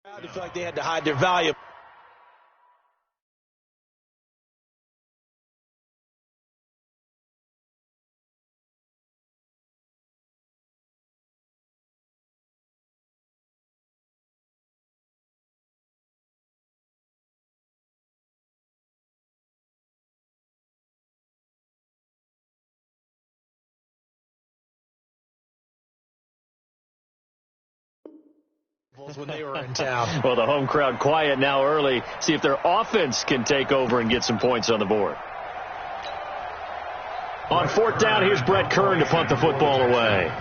They feel like they had to hide their value. When they were in town. Well, the home crowd quiet now early. See if their offense can take over and get some points on the board. On fourth down, here's Brett Kern to punt the football away.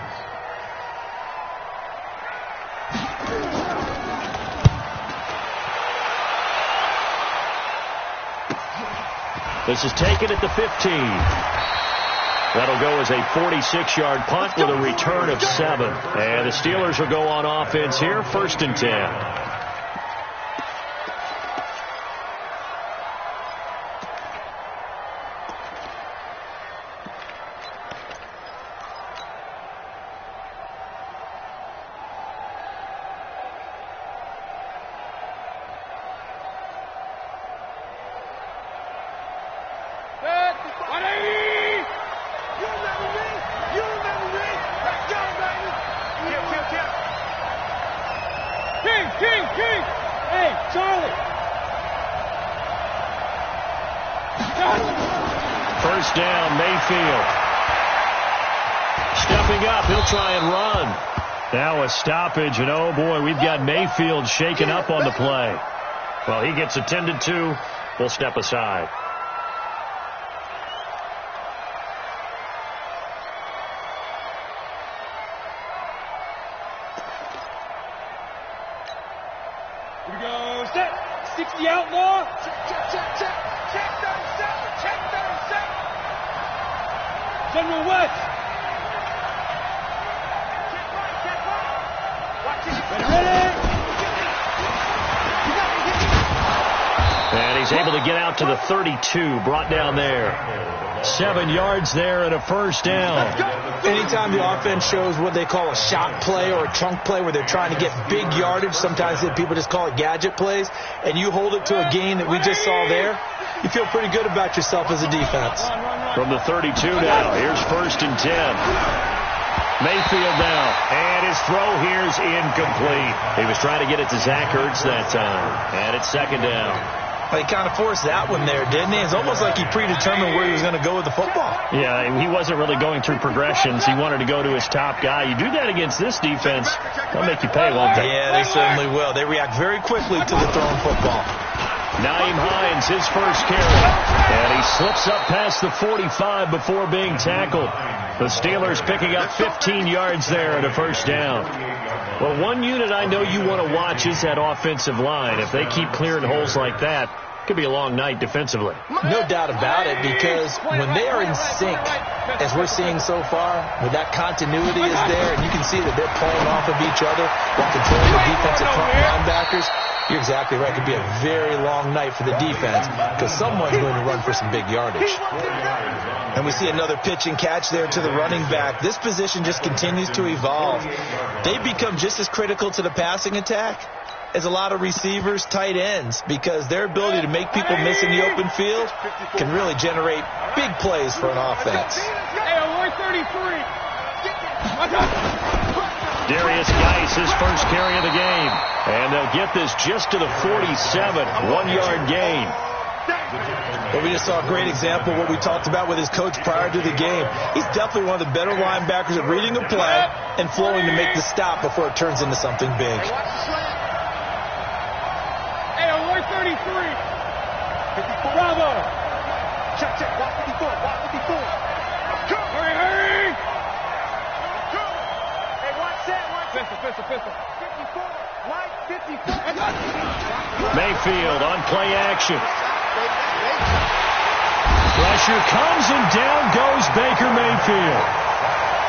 This is taken at the 15. That'll go as a 46-yard punt with a return of 7. And the Steelers will go on offense here, 1st and 10. First down, Mayfield. Stepping up, he'll try and run. Now a stoppage, and oh boy, we've got Mayfield shaken up on the play. Well, he gets attended to. We'll step aside. Here we go. Set. 60 outlaw. Check. Check 37. Check 37. General West. Check right. Watch it. Ready. And he's able to get out to the 32, brought down there. 7 yards there and a first down. Anytime the offense shows what they call a shot play or a chunk play where they're trying to get big yardage, sometimes people just call it gadget plays, and you hold it to a gain that we just saw there, you feel pretty good about yourself as a defense. From the 32 now, here's 1st and 10. Mayfield now, and his throw here's incomplete. He was trying to get it to Zach Ertz that time, and it's 2nd down. He kind of forced that one there, didn't he? It's almost like he predetermined where he was going to go with the football. Yeah, he wasn't really going through progressions. He wanted to go to his top guy. You do that against this defense, they'll make you pay, won't they? Yeah, they certainly will. They react very quickly to the thrown football. Nyheim Hines, his first carry. And he slips up past the 45 before being tackled. The Steelers picking up 15 yards there at a first down. Well, one unit I know you want to watch is that offensive line. If they keep clearing holes like that, it could be a long night defensively. No doubt about it, because when they are in sync, as we're seeing so far, where that continuity is there, and you can see that they're playing off of each other while controlling the defensive front linebackers, you're exactly right. It could be a very long night for the defense because someone's going to run for some big yardage. And we see another pitch and catch there to the running back. This position just continues to evolve. They become just as critical to the passing attack as a lot of receivers, tight ends, because their ability to make people miss in the open field can really generate big plays for an offense. Darius Geis, his first carry of the game. And they'll get this just to the 47, 1-yard gain. Well, we just saw a great example of what we talked about with his coach prior to the game. He's definitely one of the better linebackers at reading a play and flowing to make the stop before it turns into something big. Hey, 133. Bravo. Check. Walk 54. Hurry. Hey, watch that. Pistol. 54. White 54. Mayfield on play action. Pressure comes and down goes Baker Mayfield.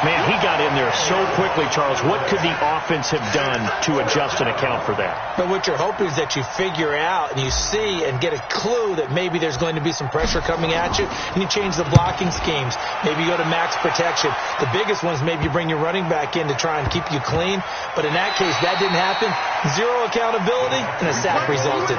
Man, he got in there so quickly, Charles. What could the offense have done to adjust and account for that? But what you're hoping is that you figure out and you see and get a clue that maybe there's going to be some pressure coming at you, and you change the blocking schemes. Maybe you go to max protection. The biggest one is maybe you bring your running back in to try and keep you clean. But in that case, that didn't happen. Zero accountability, and a sack resulted.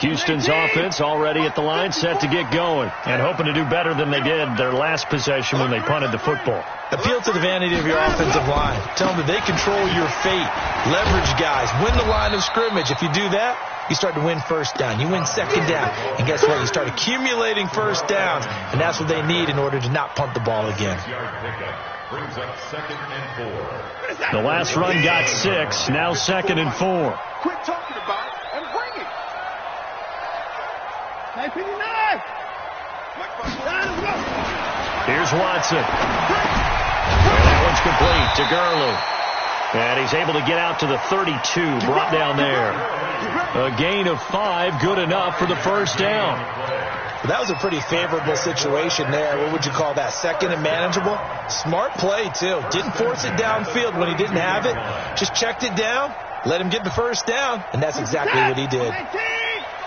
Houston's offense already at the line, set to get going, and hoping to do better than they did their last possession when they punted the football. Appeal to the vanity of your offensive line. Tell them that they control your fate. Leverage guys. Win the line of scrimmage. If you do that, you start to win first down. You win second down. And guess what? You start accumulating first downs, and that's what they need in order to not punt the ball again. The last run got 6, now 2nd and 4. Quit talking about it and bring it. 959. Here's Watson. And that one's complete to Gurley. And he's able to get out to the 32, brought down there. A gain of 5, good enough for the first down. Well, that was a pretty favorable situation there. What would you call that? Second and manageable? Smart play, too. Didn't force it downfield when he didn't have it. Just checked it down, let him get the first down, and that's exactly what he did.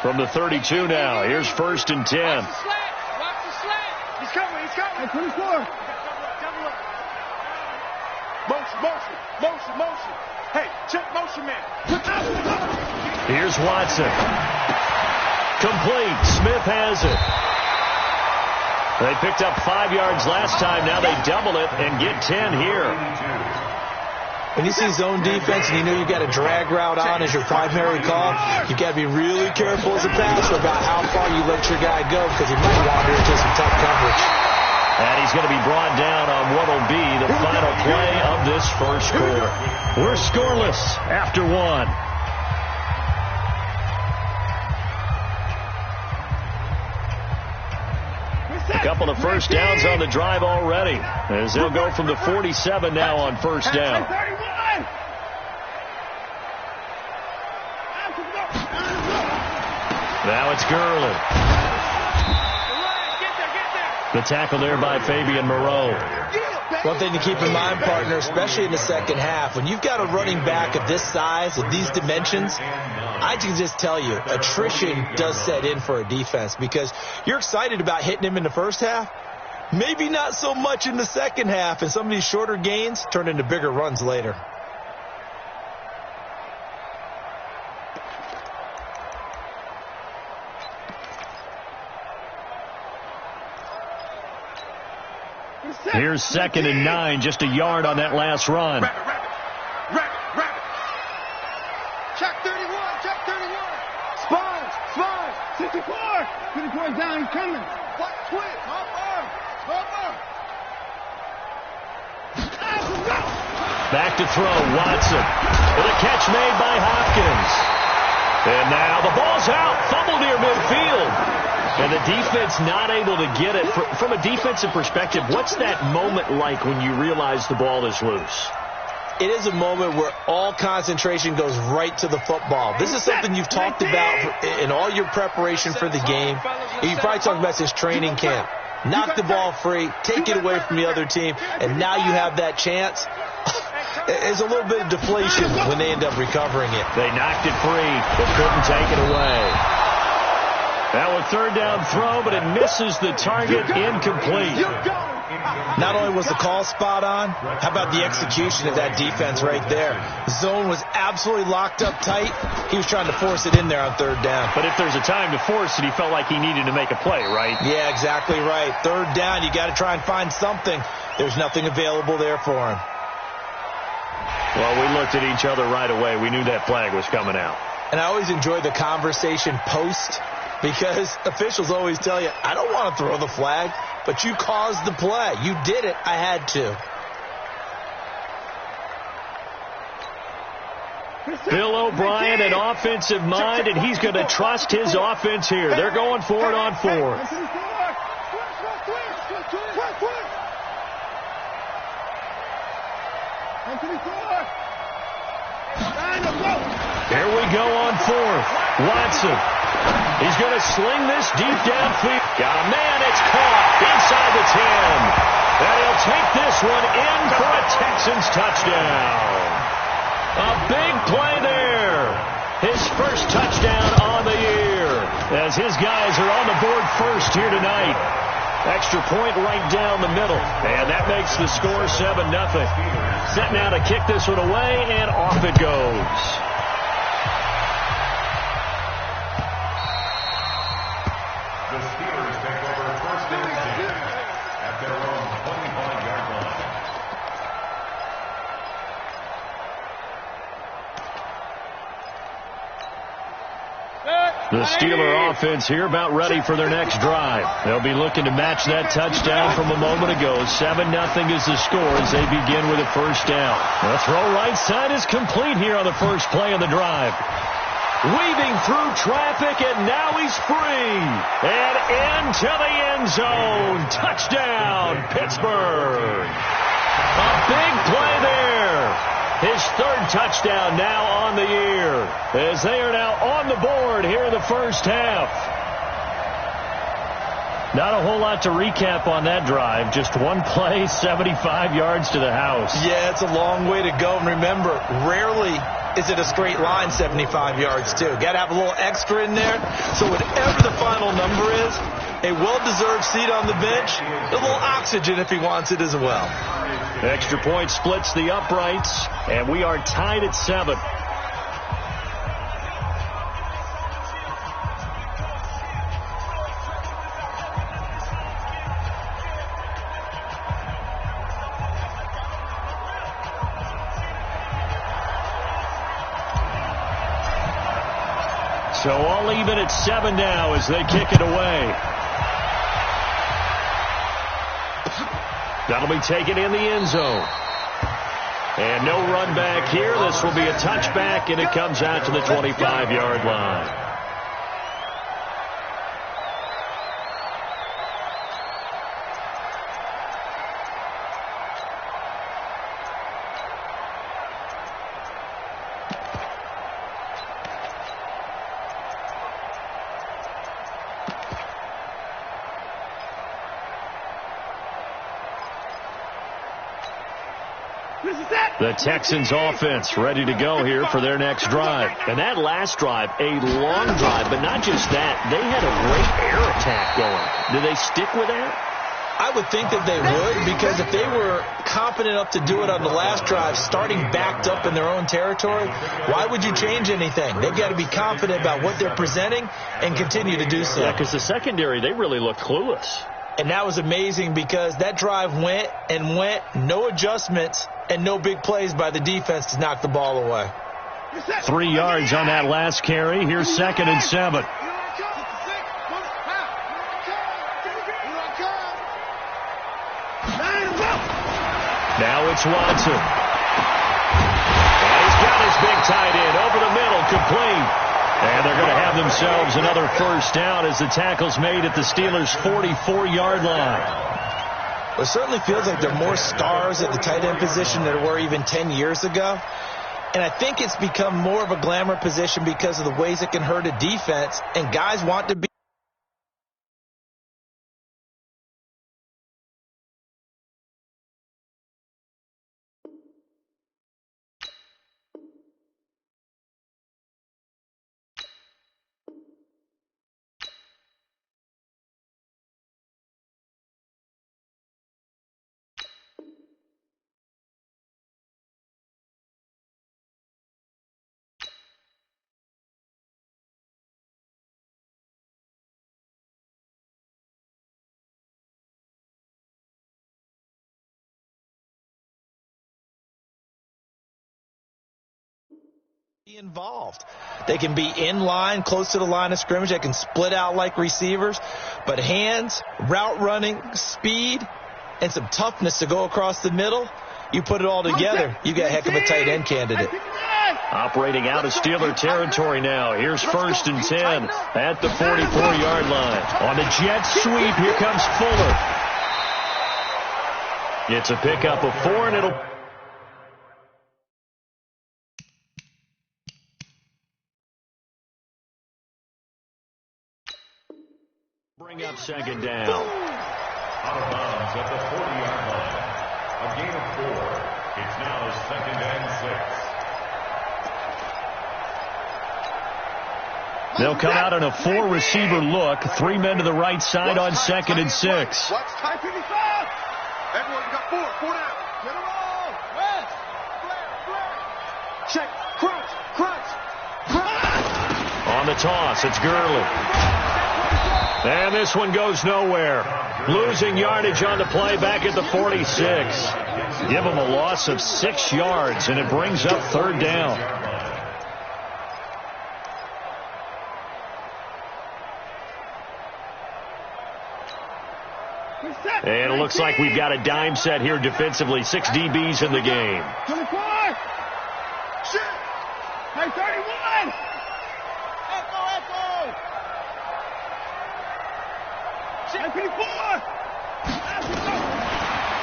From the 32 now, here's 1st and 10. Watch the slant. He's coming. 24. Motion. Hey, check motion, man. Here's Watson. Complete. Smith has it. They picked up 5 yards last time. Now they double it and get 10 here. When you see zone defense and you know you've got a drag route on as your primary call, you've got to be really careful as a passer about how far you let your guy go because he might wander into some tough coverage. And he's going to be brought down on what will be the final play of this first quarter. We're scoreless after 1. A couple of first downs on the drive already, as they'll go from the 47 now on first down. Now it's Gurley. The tackle there by Fabian Moreau. One thing to keep in mind, partner, especially in the second half, when you've got a running back of this size, of these dimensions, I can just tell you, attrition does set in for a defense because you're excited about hitting him in the first half. Maybe not so much in the second half, and some of these shorter gains turn into bigger runs later. Here's 2nd and 9, just a yard on that last run. Rapid. Check 31. Spawns. 54 is down, he's coming. What? Twin. Off arm. Back to throw, Watson. With a catch made by Hopkins. And now the ball's out, fumble near midfield. And the defense not able to get it. From a defensive perspective, what's that moment like when you realize the ball is loose? It is a moment where all concentration goes right to the football. This is something you've talked about in all your preparation for the game. You probably talked about since training camp. Knock the ball free, take it away from the other team, and now you have that chance. There's a little bit of deflation when they end up recovering it. They knocked it free, but couldn't take it away. Now a 3rd down throw, but it misses the target, incomplete. Not only was the call spot on, how about the execution of that defense right there? The zone was absolutely locked up tight. He was trying to force it in there on 3rd down. But if there's a time to force it, he felt like he needed to make a play, right? Yeah, exactly right. 3rd down, you got to try and find something. There's nothing available there for him. Well, we looked at each other right away. We knew that flag was coming out. And I always enjoy the conversation post, because officials always tell you, I don't want to throw the flag, but you caused the play. You did it. I had to. Bill O'Brien, an offensive mind, and he's going to trust his offense here. They're going for it on 4th. Here we go on fourth. Watson. He's going to sling this deep downfield. Got a man. It's caught inside the 10. And he'll take this one in for a Texans touchdown. A big play there. His first touchdown on the year. As his guys are on the board first here tonight. Extra point right down the middle. And that makes the score 7-0. Set now to kick this one away, and off it goes. The Steelers take over first and 10 at their own 25-yard line. The Steeler offense here about ready for their next drive. They'll be looking to match that touchdown from a moment ago. 7-0 is the score as they begin with a first down. The throw right side is complete here on the first play of the drive. Weaving through traffic, and now he's free. And into the end zone. Touchdown, Pittsburgh. A big play there. His third touchdown now on the year, as they are now on the board here in the first half. Not a whole lot to recap on that drive. Just one play, 75 yards to the house. Yeah, it's a long way to go. And remember, rarely is it a straight line 75 yards, too. Got to have a little extra in there. So whatever the final number is, a well-deserved seat on the bench, a little oxygen if he wants it as well. Extra point splits the uprights, and we are tied at 7. So all even at 7 now as they kick it away. That'll be taken in the end zone. And no run back here. This will be a touchback, and it comes out to the 25-yard line. The Texans offense ready to go here for their next drive. And that last drive, a long drive, but not just that. They had a great air attack going. Do they stick with that? I would think that they would, because if they were confident enough to do it on the last drive, starting backed up in their own territory, why would you change anything? They've got to be confident about what they're presenting and continue to do so. Yeah, because the secondary, they really look clueless. And that was amazing because that drive went and went, no adjustments, and no big plays by the defense to knock the ball away. 3 yards on that last carry. Here's 2nd and 7. Now it's Watson. And he's got his big tight end over the middle, complete. And they're going to have themselves another first down as the tackle's made at the Steelers' 44-yard line. Well, it certainly feels like there are more stars at the tight end position than there were even 10 years ago. And I think it's become more of a glamour position because of the ways it can hurt a defense. And guys want to be involved. They can be in line, close to the line of scrimmage. They can split out like receivers. But hands, route running, speed, and some toughness to go across the middle, you put it all together, you got a heck of a tight end candidate. Operating out of Steeler territory now. Here's 1st and 10 at the 44-yard line. On the jet sweep, here comes Fuller. It's a pickup of 4, and it'll second down. Out of bounds at the 40-yard line. A gain of 4. It's now 2nd and 6. They'll come out in a 4-receiver look. 3 men to the right side on 2nd and 6. Watch tight 55. Everyone got 4. 4 down. Get them all. Rest. Flare. Check. Crunch. On the toss, it's Gurley. And this one goes nowhere. Losing yardage on the play back at the 46. Give them a loss of 6 yards, and it brings up 3rd down. And it looks like we've got a dime set here defensively. 6 DBs in the game. 24. Shit. Hey, 31. Echo. Shit, 54.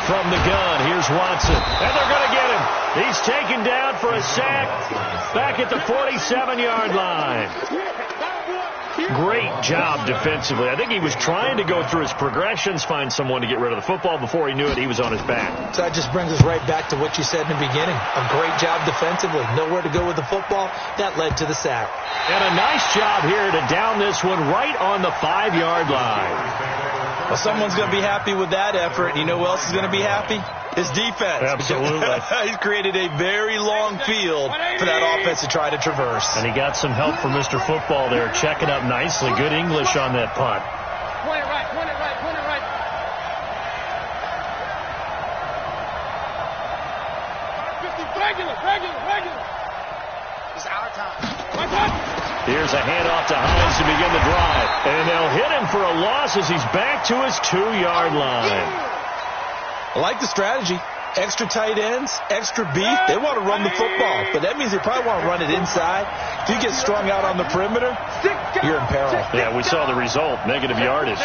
From the gun, here's Watson. And they're going to get him. He's taken down for a sack back at the 47-yard line. Great job defensively. I think he was trying to go through his progressions, find someone to get rid of the football. Before he knew it, he was on his back. So that just brings us right back to what you said in the beginning. A great job defensively. Nowhere to go with the football. That led to the sack. And a nice job here to down this one right on the 5-yard line. Well, someone's going to be happy with that effort. You know who else is going to be happy? His defense. Absolutely. He's created a very long field for that offense to try to traverse. And he got some help from Mr. Football there, checking up nicely. Good English on that punt. Point it right. 50, regular. It's our time. Here's a handoff to Hines to begin the drive. And they'll hit him for a loss as he's back to his 2-yard line. I like the strategy. Extra tight ends, extra beef. They want to run the football, but that means they probably want to run it inside. If you get strung out on the perimeter, you're in peril. Yeah, we saw the result, negative yardage.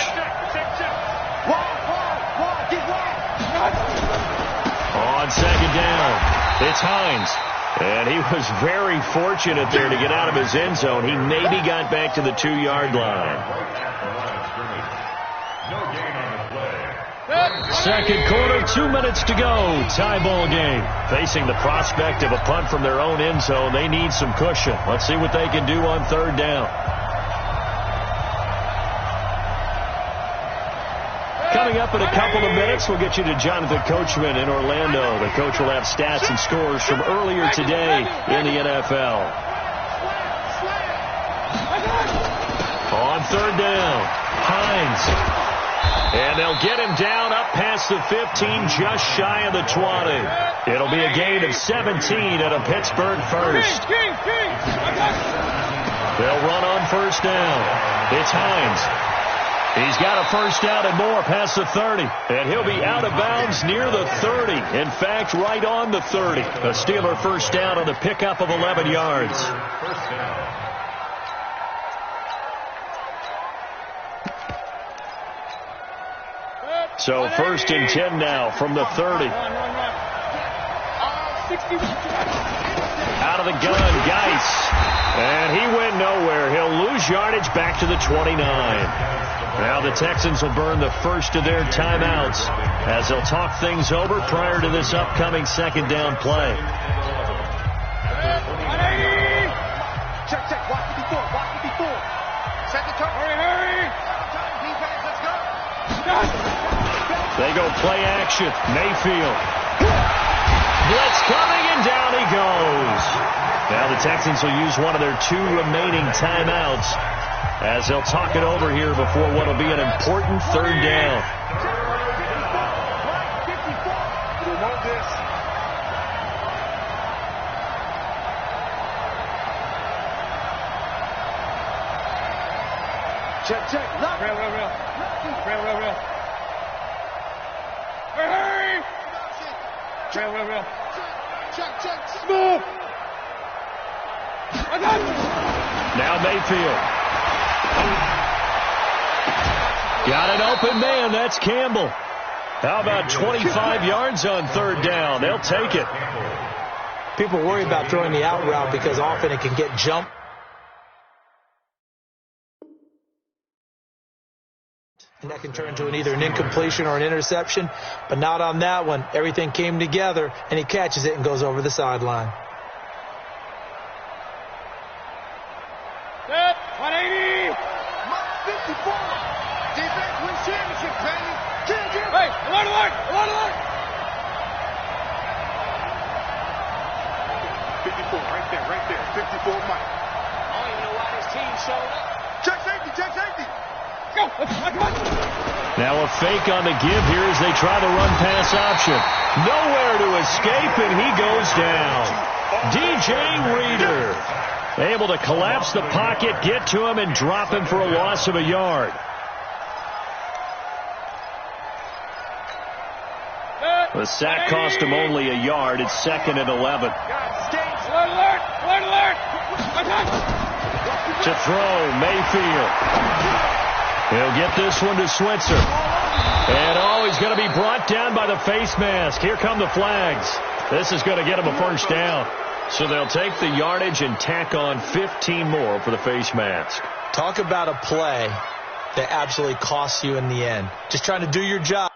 On 2nd down, it's Hines. And he was very fortunate there to get out of his end zone. He maybe got back to the 2-yard line. Second quarter, 2 minutes to go. Tie ball game. Facing the prospect of a punt from their own end zone, they need some cushion. Let's see what they can do on 3rd down. Coming up in a couple of minutes, we'll get you to Jonathan Coachman in Orlando. The coach will have stats and scores from earlier today in the NFL. On 3rd down, Hines. And they'll get him down up past the 15, just shy of the 20. It'll be a gain of 17 at a Pittsburgh first. They'll run on 1st down. It's Hines. He's got a 1st down and more past the 30. And he'll be out of bounds near the 30. In fact, right on the 30. A Steeler 1st down on the pickup of 11 yards. So 1st and 10 now from the 30. Out of the gun, Geis. And he went nowhere. He'll lose yardage back to the 29. Now the Texans will burn the first of their timeouts as they'll talk things over prior to this upcoming 2nd down play. Check. Watch 54. Set the turn. Hurry. Let's go. They go play action. Mayfield. Blitz coming, and down he goes. Now the Texans will use one of their 2 remaining timeouts as they'll talk it over here before what will be an important 3rd down. Check. Real. Hurry! Real. Check. Smooth! Now Mayfield. Got an open man. That's Campbell. How about 25 yards on 3rd down? They'll take it. People worry about throwing the out route because often it can get jumped. And that can turn into either an incompletion or an interception, but not on that one. Everything came together, and he catches it and goes over the sideline. 180. 54. Defense wins championship, baby. Hey, alert. 54, right there. 54, Mike. I don't even know why this team showed up. Check safety. Go. Come on. Now a fake on the give here as they try the run-pass option. Nowhere to escape, and he goes down. DJ Reader able to collapse the pocket, get to him, and drop him for a loss of a yard. The sack cost him only a yard. It's 2nd and 11. Alert. To throw, Mayfield. He'll get this one to Switzer. And he's going to be brought down by the face mask. Here come the flags. This is going to get him a first down. So they'll take the yardage and tack on 15 more for the face mask. Talk about a play that absolutely costs you in the end. Just trying to do your job.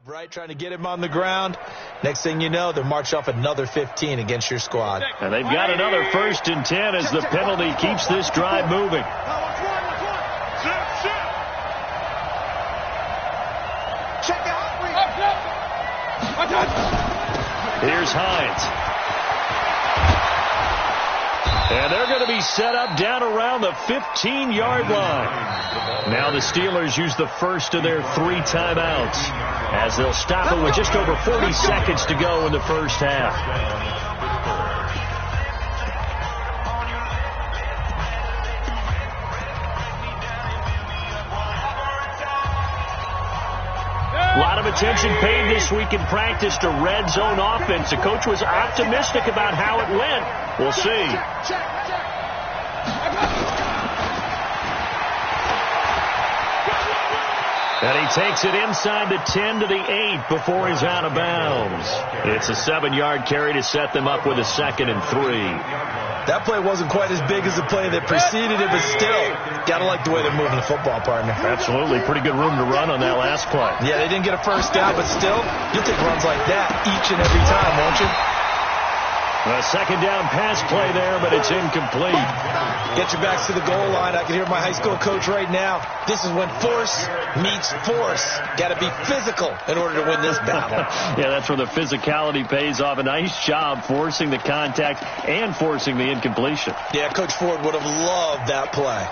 Right, trying to get him on the ground. Next thing you know, they'll march off another 15 against your squad. And they've got another 1st and 10 as the penalty keeps this drive moving. Here's Hines. And they're going to be set up down around the 15-yard line. Now the Steelers use the first of their 3 timeouts as they'll stop it with just over 40 seconds to go in the first half. A lot of attention paid this week in practice to red zone offense. The coach was optimistic about how it went. We'll see. And he takes it inside the 10 to the 8 before he's out of bounds. It's a 7-yard carry to set them up with a 2nd and 3. That play wasn't quite as big as the play that preceded it, but still, got to like the way they're moving the football, partner. Absolutely. Pretty good room to run on that last play. Yeah, they didn't get a first down, but still, you'll take runs like that each and every time, won't you? A 2nd down pass play there, but it's incomplete. Get your backs to the goal line. I can hear my high school coach right now. This is when force meets force. Got to be physical in order to win this battle. Yeah, that's where the physicality pays off. A nice job forcing the contact and forcing the incompletion. Yeah, Coach Ford would have loved that play.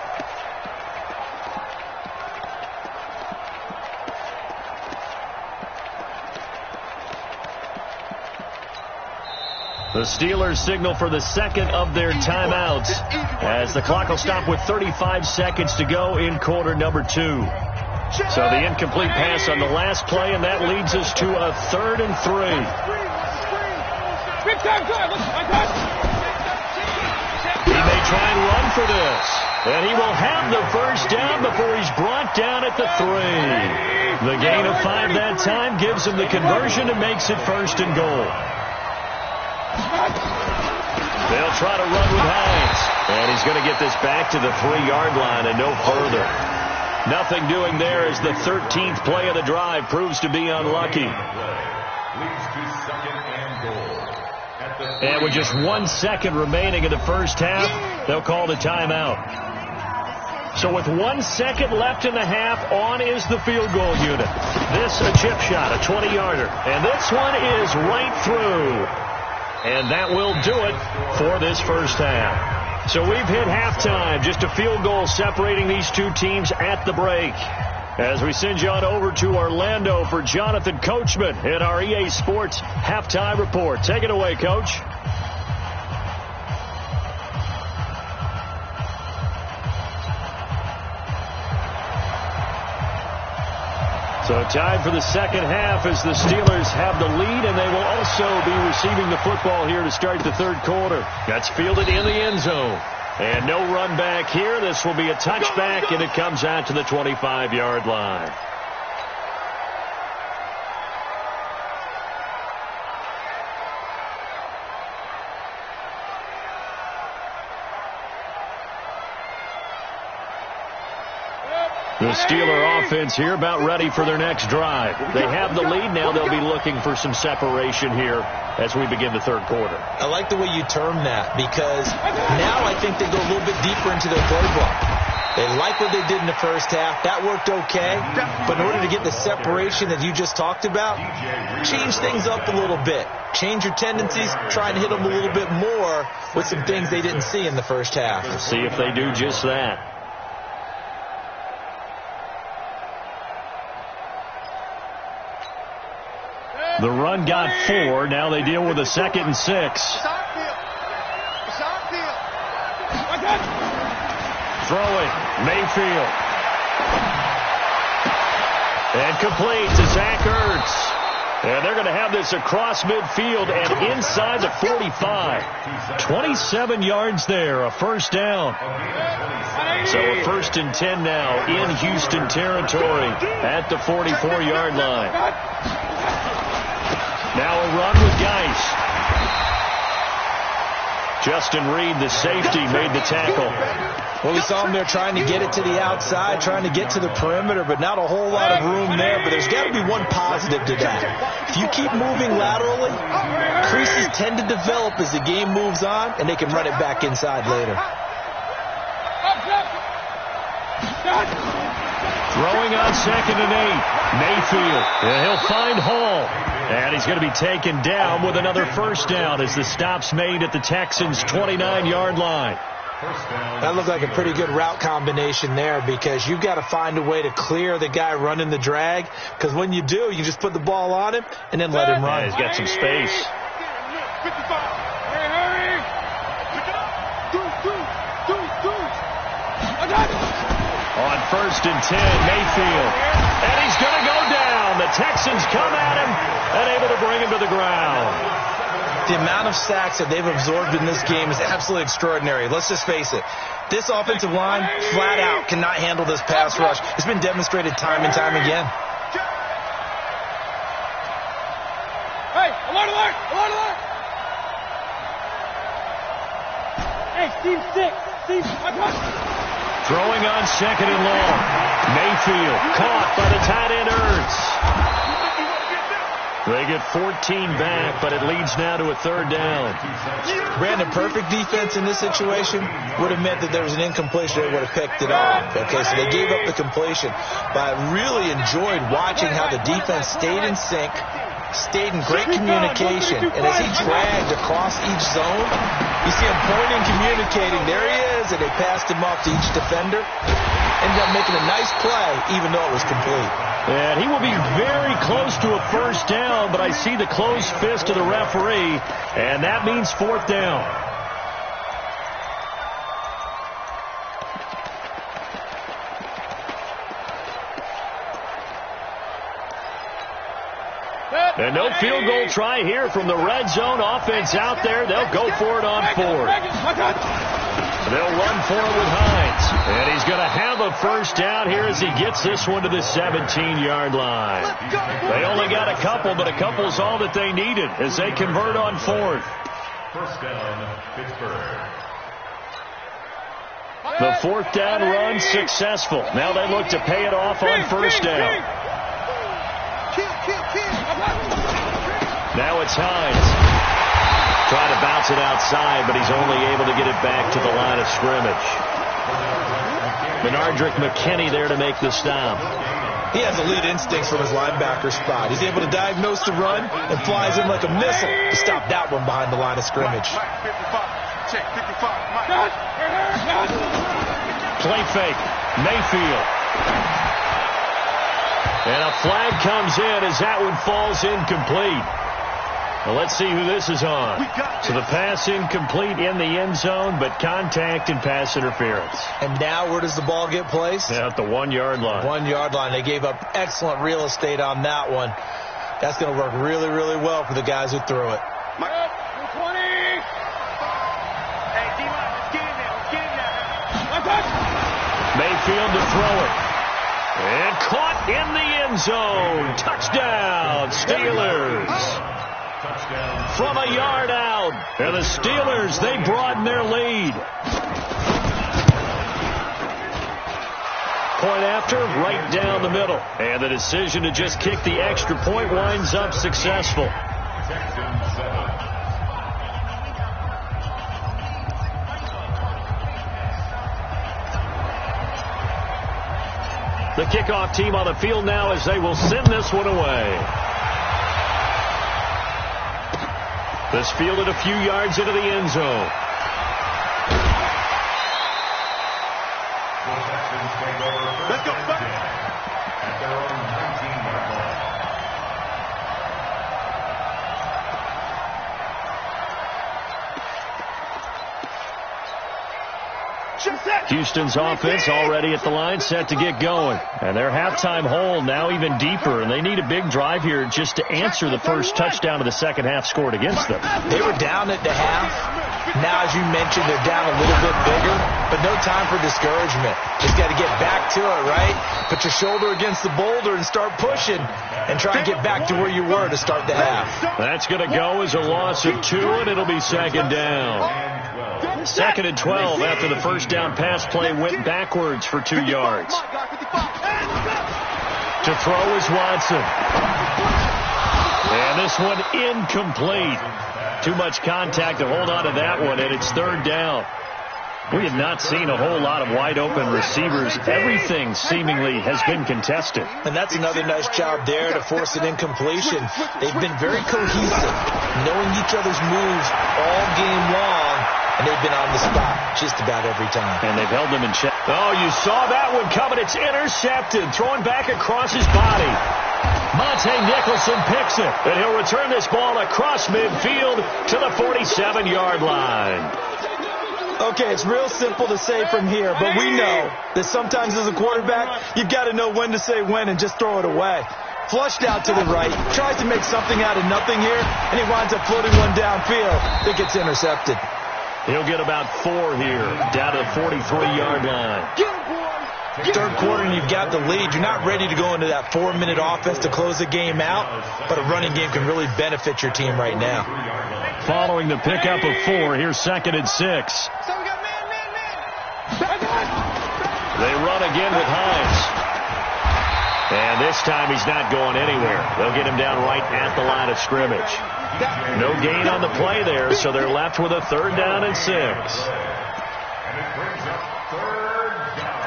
The Steelers signal for the 2nd of their timeouts as the clock will stop with 35 seconds to go in quarter number 2. So the incomplete pass on the last play, and that leads us to a 3rd and 3. He may try and run for this, and he will have the first down before he's brought down at the 3. The gain of 5 that time gives him the conversion and makes it 1st and goal. They'll try to run with Hines. And he's going to get this back to the 3-yard line and no further. Nothing doing there as the 13th play of the drive proves to be unlucky. And with just 1 second remaining in the first half, they'll call the timeout. So with 1 second left in the half, on is the field goal unit. This a chip shot, a 20-yarder. And this one is right through. And that will do it for this first half. So we've hit halftime. Just a field goal separating these two teams at the break. As we send you on over to Orlando for Jonathan Coachman in our EA Sports Halftime Report. Take it away, Coach. So tied for the second half as the Steelers have the lead, and they will also be receiving the football here to start the third quarter. That's fielded in the end zone. And no run back here. This will be a touchback, and it comes out to the 25-yard line. The Steeler offense here about ready for their next drive. They have the lead. Now they'll be looking for some separation here as we begin the third quarter. I like the way you term that because now I think they go a little bit deeper into their playbook. They like what they did in the first half. That worked okay. But in order to get the separation that you just talked about, change things up a little bit. Change your tendencies. Try and hit them a little bit more with some things they didn't see in the first half. Let's see if they do just that. The run got 4. Now they deal with a 2nd and 6. Throw it. Mayfield. And complete to Zach Ertz. And they're going to have this across midfield and inside the 45. 27 yards there, a first down. So a 1st and 10 now in Houston territory at the 44-yard line. Now a run with Geis. Justin Reed, the safety, made the tackle. Well, we saw him there trying to get it to the outside, trying to get to the perimeter, but not a whole lot of room there. But there's got to be one positive to that. If you keep moving laterally, creases tend to develop as the game moves on, and they can run it back inside later. Throwing on 2nd and 8. Mayfield. And he'll find Hall. And he's going to be taken down with another first down as the stop's made at the Texans' 29-yard line. That looked like a pretty good route combination there because you've got to find a way to clear the guy running the drag because when you do, you just put the ball on him and then let him run. Yeah, he's got some space. On 1st and 10, Mayfield. And he's going to go down. The Texans come at him and able to bring him to the ground. The amount of sacks that they've absorbed in this game is absolutely extraordinary. Let's just face it. This offensive line, flat out, cannot handle this pass rush. It's been demonstrated time and time again. Hey, alert, alert, alert, alert. Hey, Steve 6. Steve, Throwing on 2nd and long. Mayfield caught by the tight end Ertz. They get 14 back, but it leads now to a 3rd down. Brandon, perfect defense in this situation would have meant that there was an incompletion. They would have picked it off. Okay, so they gave up the completion. But I really enjoyed watching how the defense stayed in sync, stayed in great communication, and as he dragged across each zone, you see him pointing, communicating. There he is, and they passed him off to each defender. Ended up making a nice play, even though it was complete. And he will be very close to a first down, but I see the closed fist of the referee, and that means 4th down. And no field goal try here from the red zone offense out there. They'll go for it on 4th. They'll run for it with Hines. And he's going to have a first down here as he gets this one to the 17-yard line. They only got a couple, but a couple's all that they needed as they convert on 4th. First down, Pittsburgh. The 4th down run successful. Now they look to pay it off on first down. Now it's Hines. Trying to bounce it outside, but he's only able to get it back to the line of scrimmage. Benardrick McKinney there to make the stop. He has elite instincts from his linebacker spot. He's able to diagnose the run and flies in like a missile to stop that one behind the line of scrimmage. Play fake. Mayfield. And a flag comes in as that one falls incomplete. Well, let's see who this is on. So the pass incomplete in the end zone, but contact and pass interference. And now where does the ball get placed? Yeah, at the 1 yard line. 1 yard line. They gave up excellent real estate on that one. That's going to work really, really well for the guys who threw it. 20. Hey, D-line, let's get in there. Let's get in there. Mayfield to throw it. And caught in the end zone. Touchdown, Steelers. From a yard out. And the Steelers, they broaden their lead. Point after, right down the middle. And the decision to just kick the extra point winds up successful. The kickoff team on the field now as they will send this one away. This fielded a few yards into the end zone. Let's go. At their own 19-yard line. Houston's offense already at the line, set to get going. And their halftime hole now even deeper, and they need a big drive here just to answer the first touchdown of the second half scored against them. They were down at the half. Now, as you mentioned, they're down a little bit bigger, but no time for discouragement. Just got to get back to it, right? Put your shoulder against the boulder and start pushing and try and get back to where you were to start the half. That's going to go as a loss of 2, and it'll be second down. Second and 12 after the first down pass play went backwards for 2 yards. To throw is Watson. And this one incomplete. Too much contact to hold on to that one, and it's third down. We have not seen a whole lot of wide-open receivers. Everything seemingly has been contested. And that's another nice job there to force an incompletion. They've been very cohesive, knowing each other's moves all game long, and they've been on the spot just about every time. And they've held them in check. Oh, you saw that one coming. It's intercepted, thrown back across his body. Monte Nicholson picks it, and he'll return this ball across midfield to the 47-yard line. Okay, it's real simple to say from here, but we know that sometimes as a quarterback, you've got to know when to say when and just throw it away. Flushed out to the right, tries to make something out of nothing here, and he winds up floating one downfield that gets intercepted. He'll get about 4 here, down to the 43-yard line. Third quarter and you've got the lead. You're not ready to go into that 4-minute offense to close the game out, but a running game can really benefit your team right now. Following the pickup of 4, here's second and 6. So we got man. They run again with Hines. And this time he's not going anywhere. They'll get him down right at the line of scrimmage. No gain on the play there, so they're left with a third down and 6. And it brings up third down.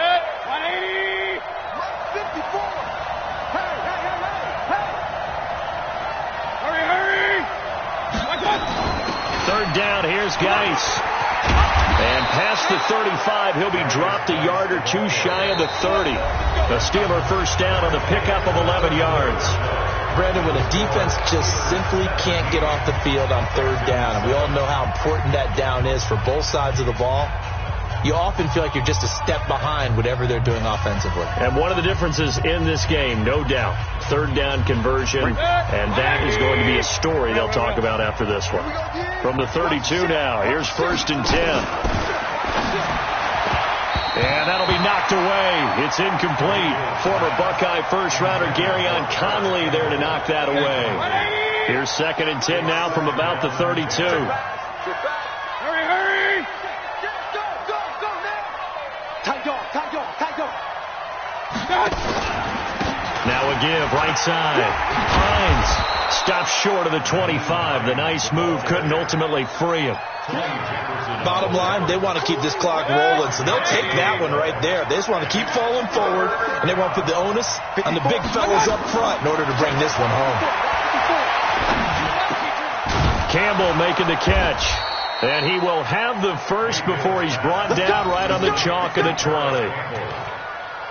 180. 54. Hey. Hurry. Third down, here's Geis. And past the 35, he'll be dropped a yard or 2 shy of the 30. The Steeler first down on the pickup of 11 yards. Brandon, when a defense just simply can't get off the field on third down, and we all know how important that down is for both sides of the ball, you often feel like you're just a step behind whatever they're doing offensively. And one of the differences in this game, no doubt, third down conversion, and that is going to be a story they'll talk about after this one. From the 32 now, here's first and 10. And that'll be knocked away. It's incomplete. Former Buckeye first-rounder Garyon Conley there to knock that away. Here's second and 10 now from about the 32. Hurry. Tight dog. Now a give, right side. Hines stops short of the 25. The nice move couldn't ultimately free him. Bottom line, they want to keep this clock rolling, so they'll take that one right there. They just want to keep falling forward, and they want to put the onus on the big fellas up front in order to bring this one home. Campbell making the catch. And he will have the first before he's brought down right on the chalk of the 20.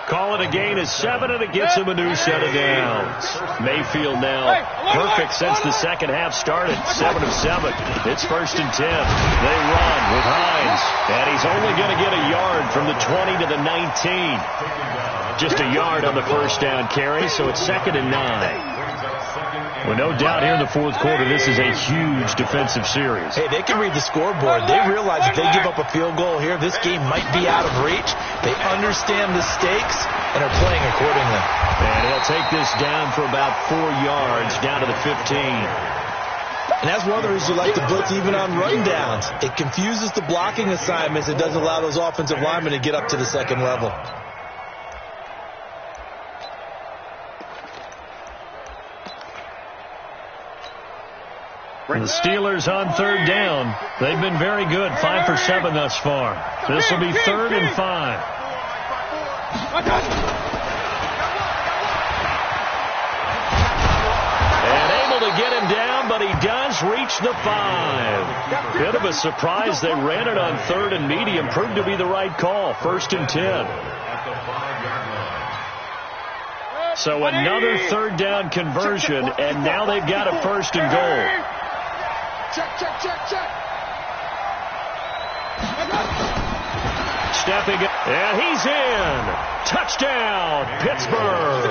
Call it a gain of 7, and it gets him a new set of downs. Mayfield now perfect since the second half started. 7 of 7. It's 1st and 10. They run with Hines, and he's only going to get a yard from the 20 to the 19. Just a yard on the first down carry, so it's 2nd and 9. Well, no doubt here in the fourth quarter, this is a huge defensive series. Hey, they can read the scoreboard. They realize if they give up a field goal here, this game might be out of reach. They understand the stakes and are playing accordingly. And he'll take this down for about 4 yards, down to the 15. And that's one of the reasons you like to blitz even on rundowns. It confuses the blocking assignments. It doesn't allow those offensive linemen to get up to the second level. And the Steelers on 3rd down. They've been very good, 5 for 7 thus far. This will be 3rd and 5. And able to get him down, but he does reach the 5. Bit of a surprise. They ran it on 3rd and medium. Proved to be the right call. 1st and 10. So another 3rd down conversion, and now they've got a 1st and goal. Check. Stepping in, and he's in. Touchdown, Pittsburgh.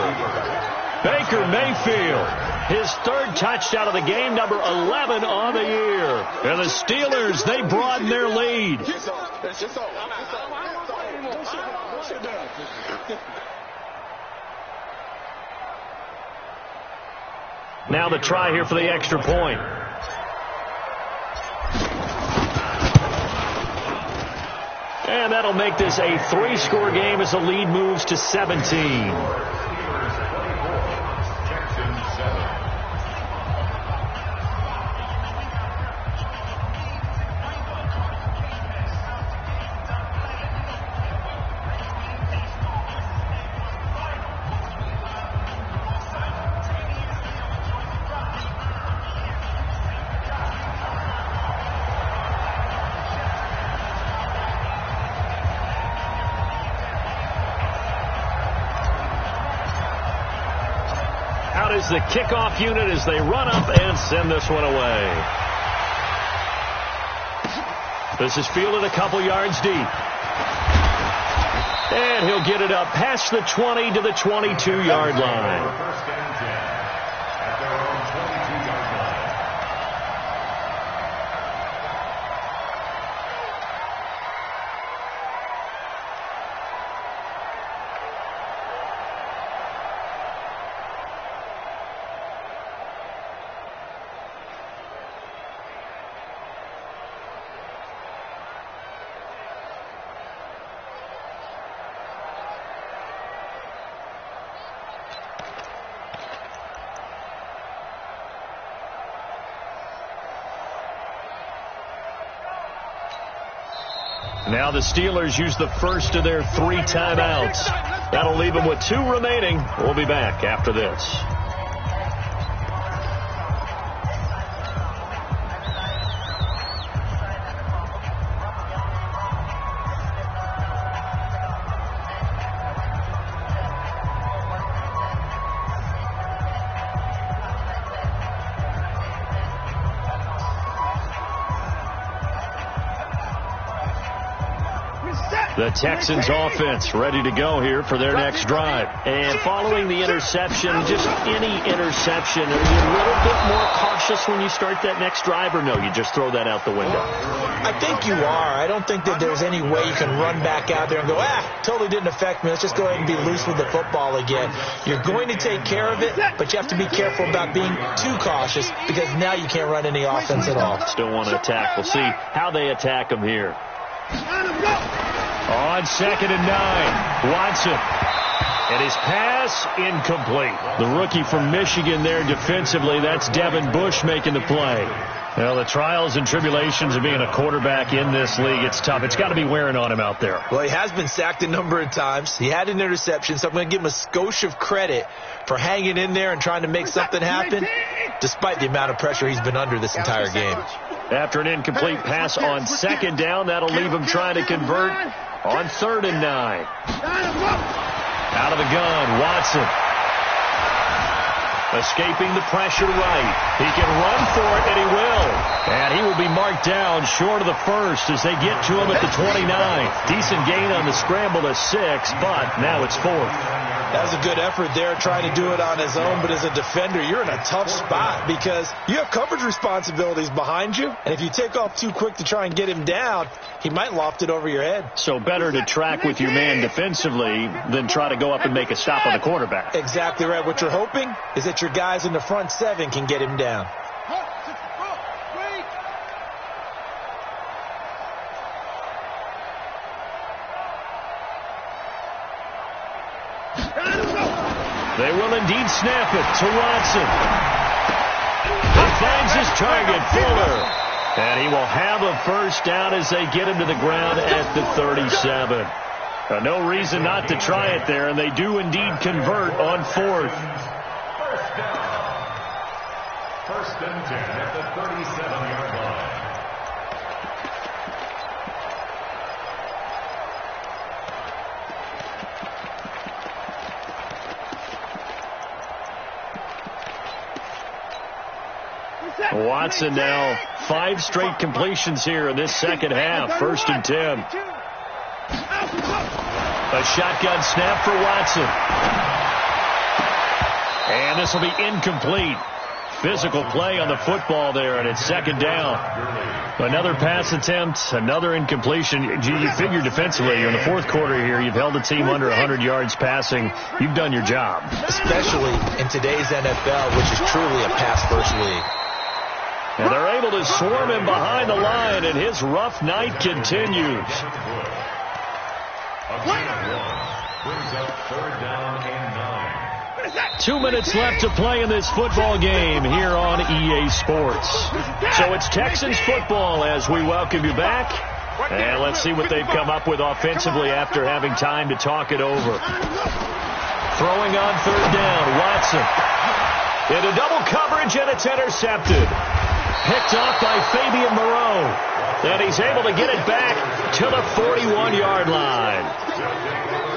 Baker Mayfield, his 3rd touchdown of the game, number 11 on the year. And the Steelers, they broaden their lead. Now the try here for the extra point. And that'll make this a 3-score game as the lead moves to 17. The kickoff unit as they run up and send this one away. This is fielded a couple yards deep. And he'll get it up past the 20 to the 22-yard line. Now the Steelers use the first of their 3 timeouts. That'll leave them with 2 remaining. We'll be back after this. The Texans offense ready to go here for their next drive. And following the interception, just any interception, are you a little bit more cautious when you start that next drive, or no, you just throw that out the window? I think you are. I don't think that there's any way you can run back out there and go, totally didn't affect me. Let's just go ahead and be loose with the football again. You're going to take care of it, but you have to be careful about being too cautious because now you can't run any offense at all. Still want to attack. We'll see how they attack them here. On 2nd and 9, Watson. And his pass incomplete. The rookie from Michigan there defensively. That's Devin Bush making the play. Well, the trials and tribulations of being a quarterback in this league, it's tough. It's got to be wearing on him out there. Well, he has been sacked a number of times. He had an interception, so I'm going to give him a skosh of credit for hanging in there and trying to make something happen, despite the amount of pressure he's been under this entire game. After an incomplete pass on 2nd down, that'll leave him trying to convert on 3rd and 9. Out of the gun, Watson. Escaping the pressure right. He can run for it, and he will. And he will be marked down short of the first as they get to him at the 29. Decent gain on the scramble to 6, but now it's 4th. That was a good effort there, trying to do it on his own. But as a defender, you're in a tough spot because you have coverage responsibilities behind you. And if you take off too quick to try and get him down, he might loft it over your head. So better to track with your man defensively than try to go up and make a stop on the quarterback. Exactly right. What you're hoping is that your guys in the front 7 can get him down. They will indeed snap it to Watson. He finds his target, Fuller. And he will have a first down as they get him to the ground at the 37. No reason not to try it there, and they do indeed convert on 4th. First and 10 at the 37-yard line. Watson now 5 straight completions here in this second half. 1st and 10. A shotgun snap for Watson. And this will be incomplete. Physical play on the football there, and it's 2nd down. Another pass attempt, another incompletion. You figure defensively, in the 4th quarter here, you've held the team under 100 yards passing. You've done your job. Especially in today's NFL, which is truly a pass-first league. And they're able to swarm him behind the line, and his rough night continues. Brings up 3rd down and 9. 2 minutes left to play in this football game here on EA Sports. So it's Texans football as we welcome you back. And let's see what they've come up with offensively after having time to talk it over. Throwing on 3rd down, Watson. Into double coverage, and it's intercepted. Picked off by Fabian Moreau. And he's able to get it back to the 41-yard line.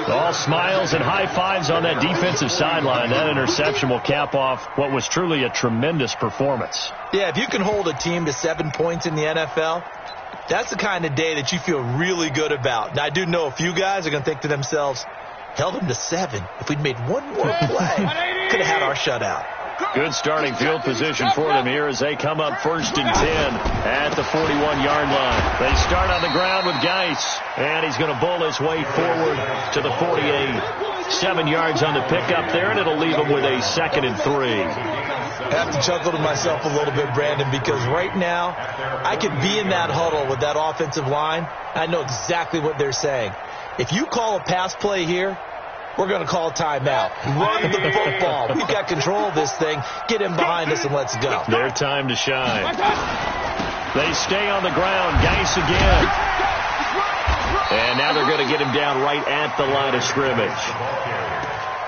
All smiles and high fives on that defensive sideline. That interception will cap off what was truly a tremendous performance. Yeah, if you can hold a team to 7 points in the NFL, that's the kind of day that you feel really good about. Now, I do know a few guys are going to think to themselves, held them to 7. If we'd made one more play, could have had our shutout. Good starting field position for them here as they come up 1st and 10 at the 41-yard line. They start on the ground with Geis, and he's going to bull his way forward to the 48. 7 yards on the pickup there, and it'll leave him with a 2nd and 3. I have to chuckle to myself a little bit, Brandon, because right now I could be in that huddle with that offensive line. I know exactly what they're saying. If you call a pass play here, we're going to call timeout. Run the football. We've got control of this thing. Get him behind us and let's go. Their time to shine. They stay on the ground. Geis again. And now they're going to get him down right at the line of scrimmage.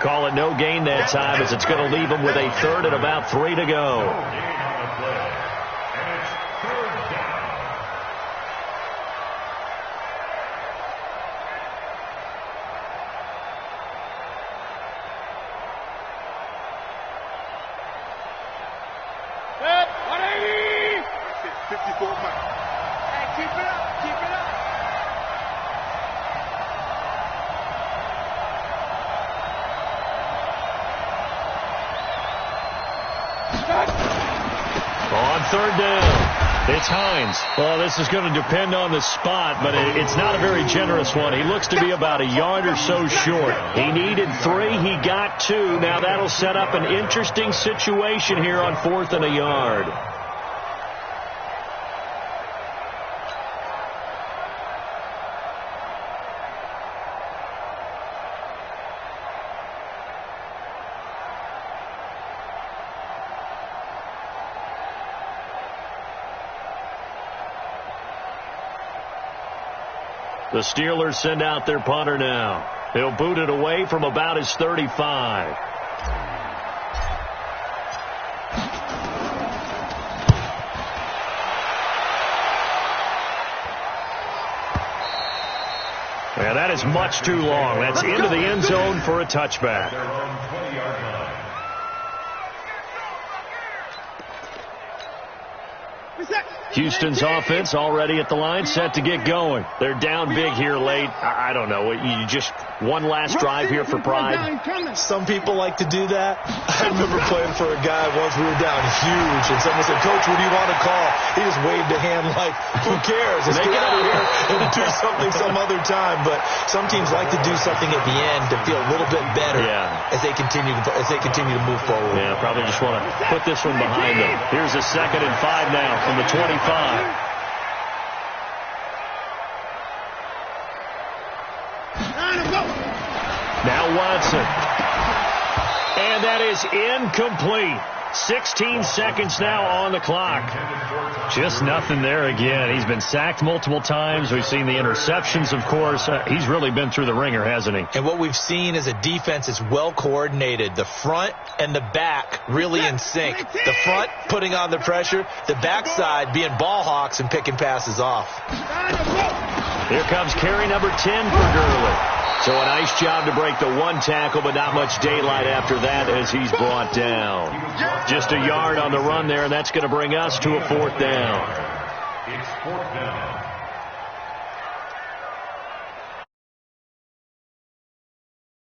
Call it no gain that time as it's going to leave him with a 3rd and about 3 to go. On 3rd down, it's Hines. Well, this is going to depend on the spot, but it's not a very generous one. He looks to be about a yard or so short. He needed 3. He got 2. Now that'll set up an interesting situation here on 4th and a yard. The Steelers send out their punter now. He'll boot it away from about his 35. Yeah, that is much too long. That's into the end zone for a touchback. Their own 20-yard line. Houston's offense already at the line, set to get going. They're down big here late. I don't know. You just one last drive here for pride. Some people like to do that. I remember playing for a guy once. We were down huge, and someone said, "Coach, what do you want to call?" He just waved a hand like, "Who cares? Let's get out of here and do something some other time." But some teams like to do something at the end to feel a little bit better as they continue to move forward. Yeah, probably just want to put this one behind them. Here's a 2nd and 5 now from the 25. Now Watson. And that is incomplete. 16 seconds now on the clock. Just nothing there again. He's been sacked multiple times. We've seen the interceptions, of course. He's really been through the ringer, hasn't he? And what we've seen is a defense that's well coordinated. The front and the back really in sync. The front putting on the pressure. The backside being ball hawks and picking passes off. Here comes carry number 10 for Gurley. So a nice job to break the one tackle, but not much daylight after that as he's brought down. Just a yard on the run there, and that's going to bring us to a 4th down. It's 4th down.